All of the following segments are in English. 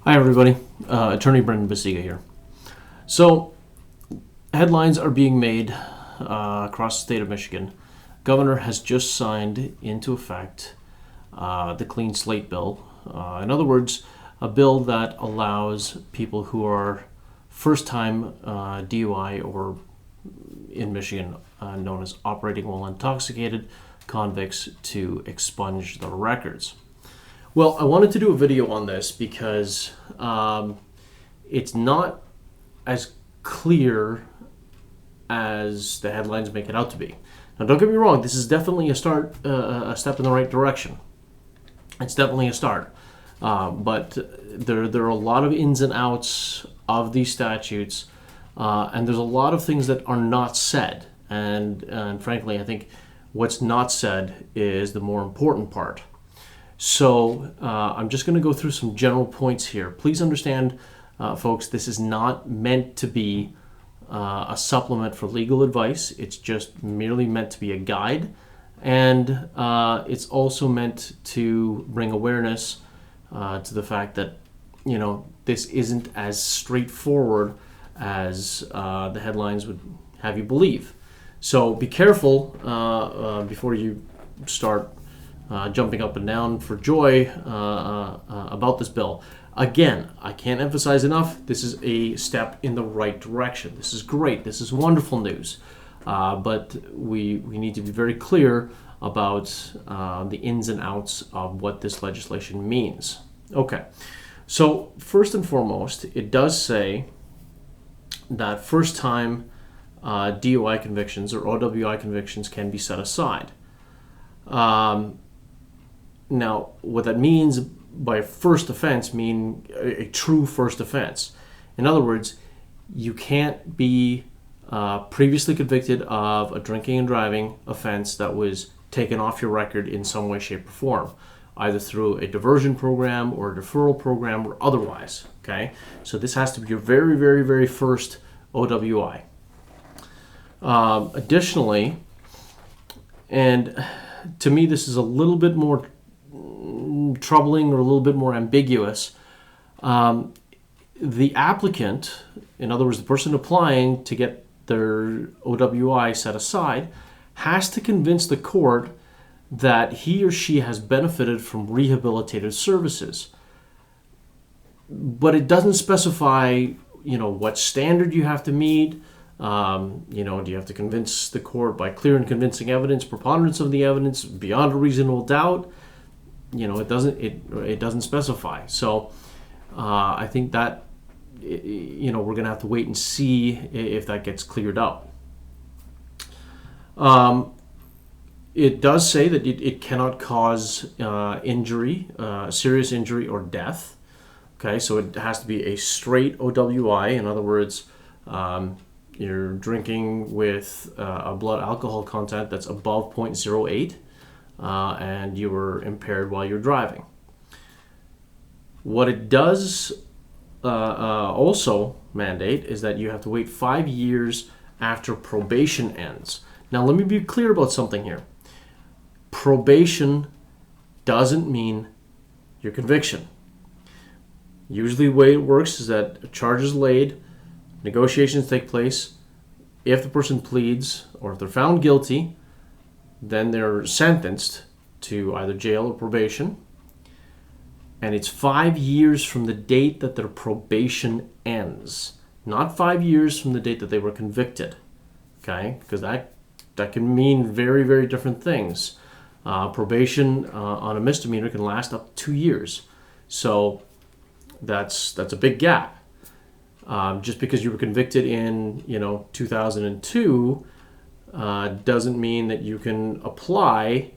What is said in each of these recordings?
Hi everybody, Attorney Brendon Basiga here. So, headlines are being made across the state of Michigan. Governor has just signed into effect the Clean Slate Bill. In other words, a bill that allows people who are first-time DUI or in Michigan known as operating while intoxicated convicts to expunge their records. Well, I wanted to do a video on this because it's not as clear as the headlines make it out to be. Now, don't get me wrong, this is definitely a step in the right direction. It's definitely a start. But there are a lot of ins and outs of these statutes, and there's a lot of things that are not said. And frankly, I think what's not said is the more important part. So I'm just going to go through some general points here. Please understand, folks, this is not meant to be a supplement for legal advice. It's just merely meant to be a guide. And it's also meant to bring awareness to the fact that, you know, this isn't as straightforward as the headlines would have you believe. So be careful before you start jumping up and down for joy about this bill. Again, I can't emphasize enough, this is a step in the right direction. This is great. This is wonderful news. But we need to be very clear about the ins and outs of what this legislation means. Okay, so first and foremost, it does say that first-time DUI convictions or OWI convictions can be set aside. Now, what that means by first offense mean a true first offense. In other words, you can't be previously convicted of a drinking and driving offense that was taken off your record in some way, shape, or form, either through a diversion program or a deferral program or otherwise. Okay, so this has to be your very, very, very first OWI. Additionally, and to me, this is a little bit more troubling or a little bit more ambiguous. The applicant, in other words, the person applying to get their OWI set aside, has to convince the court that he or she has benefited from rehabilitative services. But it doesn't specify, you know, what standard you have to meet. You know, do you have to convince the court by clear and convincing evidence, preponderance of the evidence, beyond a reasonable doubt? You know, it doesn't specify. So I think that, you know, we're going to have to wait and see if that gets cleared up. It does say that it cannot cause injury, serious injury, or death. Okay, so it has to be a straight OWI. In other words, you're drinking with a blood alcohol content that's above 0.08. And you were impaired while you're driving. What it does also mandate is that you have to wait 5 years after probation ends. Now, let me be clear about something here. Probation doesn't mean your conviction. Usually the way it works is that a charge is laid, negotiations take place. If the person pleads or if they're found guilty, then they're sentenced to either jail or probation. And it's 5 years from the date that their probation ends, not 5 years from the date that they were convicted. Okay? Because that can mean very, very different things. Probation on a misdemeanor can last up to 2 years. So that's a big gap. Just because you were convicted in 2002 doesn't mean that you can apply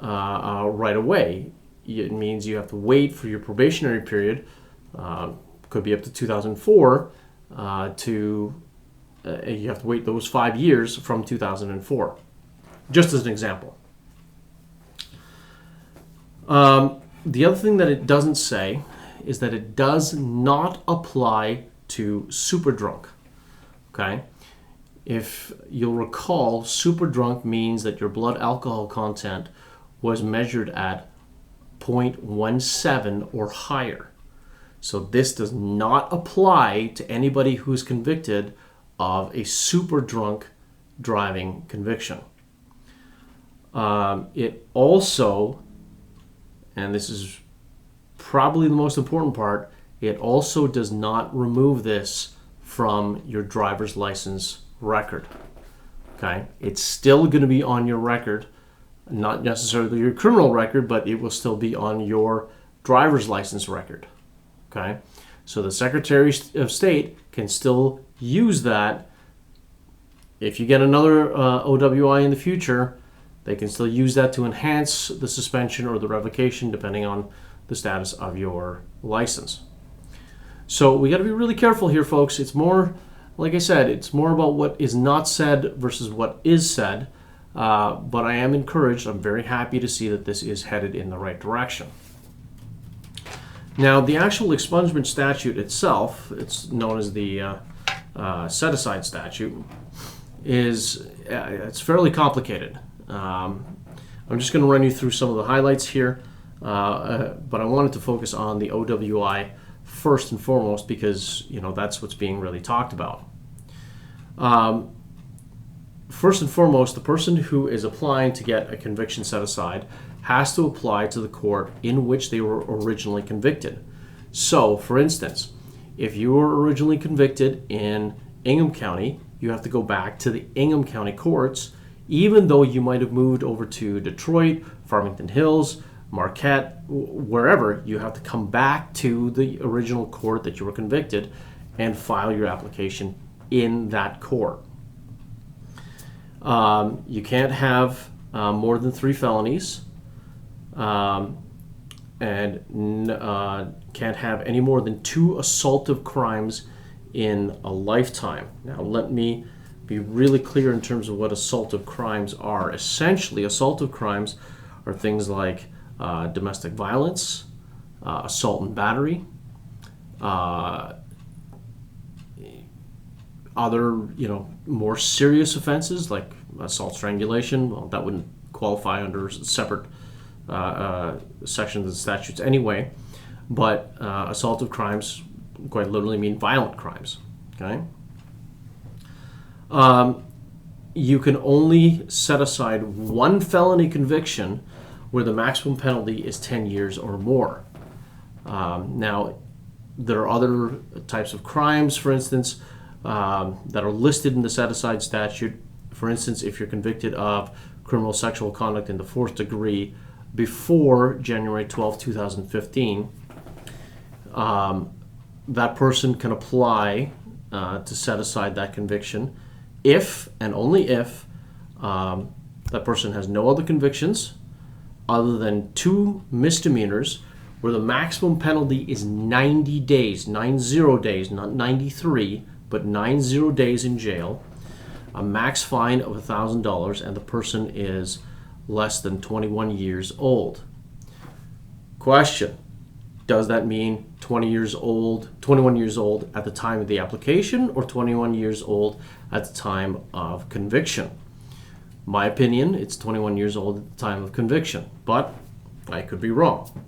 right away. It means you have to wait for your probationary period, could be up to 2004, you have to wait those 5 years from 2004, just as an example. The other thing that it doesn't say is that it does not apply to super drunk. Okay? If you'll recall, super drunk means that your blood alcohol content was measured at 0.17 or higher. So this does not apply to anybody who is convicted of a super drunk driving conviction. It also, and this is probably the most important part, it also does not remove this from your driver's license record. Okay? It's still going to be on your record, not necessarily your criminal record, but it will still be on your driver's license record. Okay? So the Secretary of State can still use that. If you get another OWI in the future, they can still use that to enhance the suspension or the revocation depending on the status of your license. So we got to be really careful here, folks. It's more, like I said, it's more about what is not said versus what is said. But I am encouraged. I'm very happy to see that this is headed in the right direction. Now, the actual expungement statute itself, it's known as the set-aside statute, it's fairly complicated. I'm just going to run you through some of the highlights here, but I wanted to focus on the OWI first and foremost because that's what's being really talked about. First and foremost, the person who is applying to get a conviction set aside has to apply to the court in which they were originally convicted. So, for instance, if you were originally convicted in Ingham County, you have to go back to the Ingham County courts, even though you might have moved over to Detroit, Farmington Hills, Marquette, wherever. You have to come back to the original court that you were convicted and file your application in that court. You can't have more than 3 felonies, and can't have any more than 2 assaultive crimes in a lifetime. Now, let me be really clear in terms of what assaultive crimes are. Essentially, assaultive crimes are things like domestic violence, assault and battery, other, more serious offenses like assault, strangulation. Well, that wouldn't qualify under separate sections of the statutes anyway. But assaultive crimes quite literally mean violent crimes. Okay. You can only set aside 1 felony conviction where the maximum penalty is 10 years or more. Now, there are other types of crimes, for instance, that are listed in the set-aside statute. For instance, if you're convicted of criminal sexual conduct in the 4th degree before January 12, 2015, that person can apply to set aside that conviction if and only if that person has no other convictions other than 2 misdemeanors where the maximum penalty is 90 days, 90 days, not 93, but 90 days in jail, a max fine of $1,000, and the person is less than 21 years old. Question: does that mean 21 years old at the time of the application or 21 years old at the time of conviction? My opinion, it's 21 years old at the time of conviction, but I could be wrong.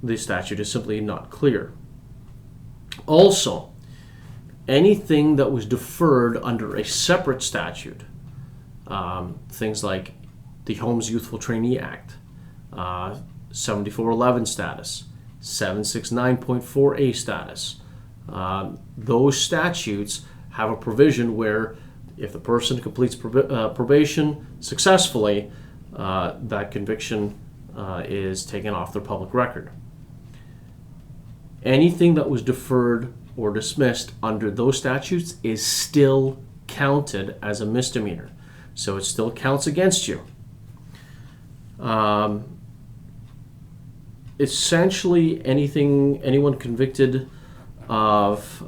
The statute is simply not clear. Also, anything that was deferred under a separate statute, things like the Homes Youthful Trainee Act, 7411 status, 769.4A status, those statutes have a provision where if the person completes probation successfully, that conviction is taken off their public record. Anything that was deferred or dismissed under those statutes is still counted as a misdemeanor. So it still counts against you. Essentially, anyone convicted of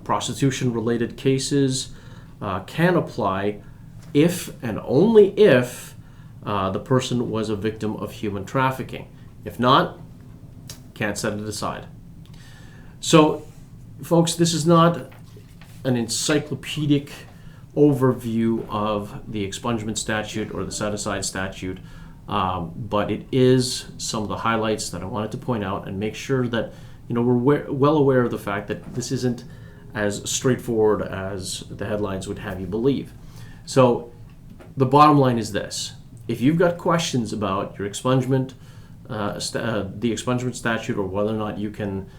prostitution-related cases can apply if and only if the person was a victim of human trafficking. If not, can't set it aside. So, folks, this is not an encyclopedic overview of the expungement statute or the set-aside statute. But it is some of the highlights that I wanted to point out and make sure that we're well aware of the fact that this isn't as straightforward as the headlines would have you believe. So the bottom line is this: if you've got questions about your expungement, the expungement statute, or whether or not you can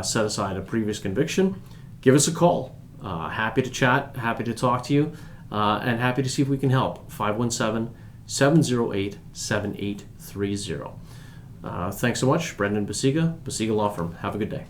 set aside a previous conviction, give us a call. Happy to chat, happy to talk to you, and happy to see if we can help. 517-708-7830. Thanks so much. Brendon Basiga, Basiga Law Firm. Have a good day.